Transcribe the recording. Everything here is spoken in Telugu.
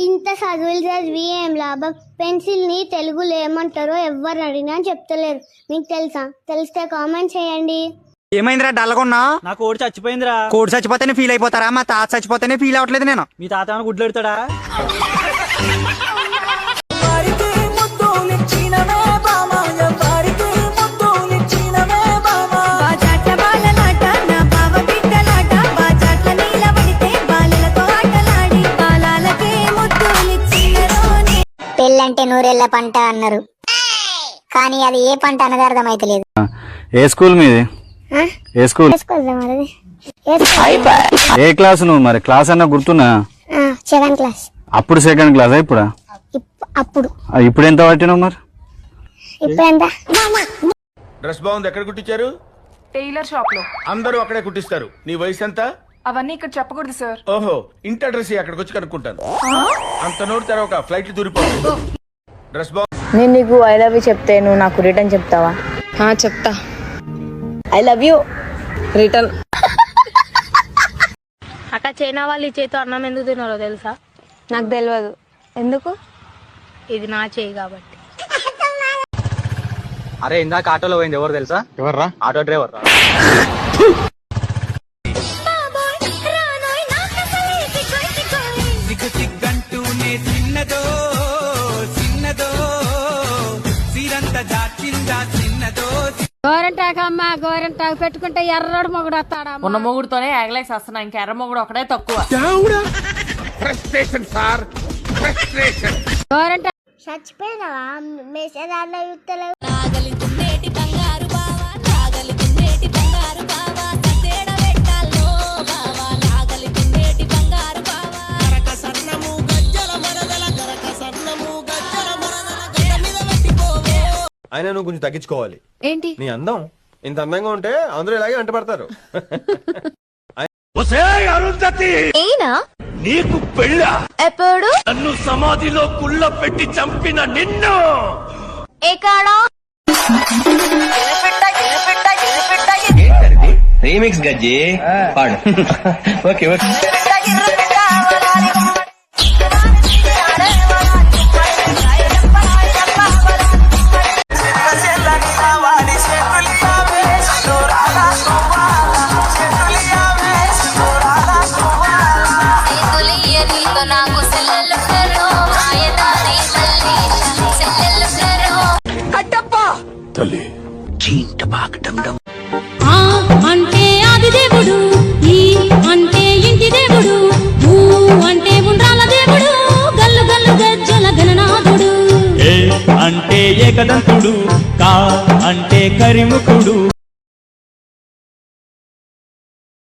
ఇంత చదువులు చదివి ఏం లాభం? పెన్సిల్ ని తెలుగులో ఏమంటారో ఎవరు అడిగినా చెప్తలేరు. మీకు తెలుసా? తెలిస్తే కామెంట్ చేయండి. ఏమైందిరా డల్లగొన్నా? నా కోడి చచ్చిపోయిందిరా. కోడి చచ్చిపోతేనే ఫీల్ అయిపోతారా? మా తాత చచ్చిపోతేనే ఫీల్ అవ్వట్లేదు నేను. మీ తాత ఏమైనా గుడ్లు పెడతాడా? పెళ్ళంటే నూరెళ్ళ పంట అన్నారు, కానీ అది ఏ పంట అన్నది అర్థమైతలేదు. ఏ స్కూల్ మీది? ఏ స్కూల్? ఏ క్లాస్ నువ్వు? మరి క్లాస్ అన్నా గుర్తున్నా? Second class. అప్పుడు సెకండ్ క్లాస్ ఇప్పుడా? అప్పుడు. ఇప్పుడు ఎంత పట్టినావు మరి? ఇప్పుడు ఎంత? డ్రెస్ బాగుంది. ఎక్కడ కుట్టించారు? టైలర్ షాప్ లో. అందరూ అక్కడే కుట్టిస్తారు. నీ వయసు ఎంత? అవన్నీ ఇక్కడ చెప్పకూడదు సార్. ఓహో, ఇంటి అడ్రస్ అక్కడికి వచ్చి కనుక్కుంటాను. అంత నోటి తెరవక ఫ్లైట్ దూరిపోతుంది. డ్రెస్ బాగుంది. నేను నీకు ఐ లవ్ యూ చెప్తే నువ్వు నాకు రిటర్న్ చెప్తావా? చెప్తా. I love you return. అక్క చైనా వాళ్ళు ఈ చేతితో అన్నం ఎందుకు తిన్నారో తెలుసా? నాకు తెలియదు. ఎందుకు? ఇది నా చేయి కాబట్టి. అరే ఇందాక ఆటోలో పోయింది ఎవరు తెలుసా? ఎవర్రా? ఆటో డ్రైవర్ రా. గోరంటాకు అమ్మ, గోరంటాకు పెట్టుకుంటే ఎర్రడు మొగుడు వస్తాడా? ఉన్న మొగుడుతోనే యాగలేసి వస్తున్నా, ఇంకా ఎర్ర మొగుడు ఒకటే తక్కువ. గోరంటా చచ్చిపోయినావా? మెసేజ్ అలా చూస్తలేవు. అయినా నువ్వు కొంచెం తగ్గించుకోవాలి. ఏంటి? నీ అందం ఇంత అందంగా ఉంటే అందరూ ఇలాగే అంటపడతారు. నీకు పెళ్ళ? ఎప్పుడు? నన్ను సమాధిలో కుళ్ళ పెట్టి చంపిన నిన్ను. రీమిక్స్ గజ్జి పాడు. Okay okay. అంటే ఆది దేవుడు, ఈ అంటే ఇంటి దేవుడు, ఊ అంటే ఉండ్రాల దేవుడు, గల్లు గల్లు గజ్జల గణనాథుడు. ఏ అంటే ఏకదంతుడు, కా అంటే కరిముఖుడు.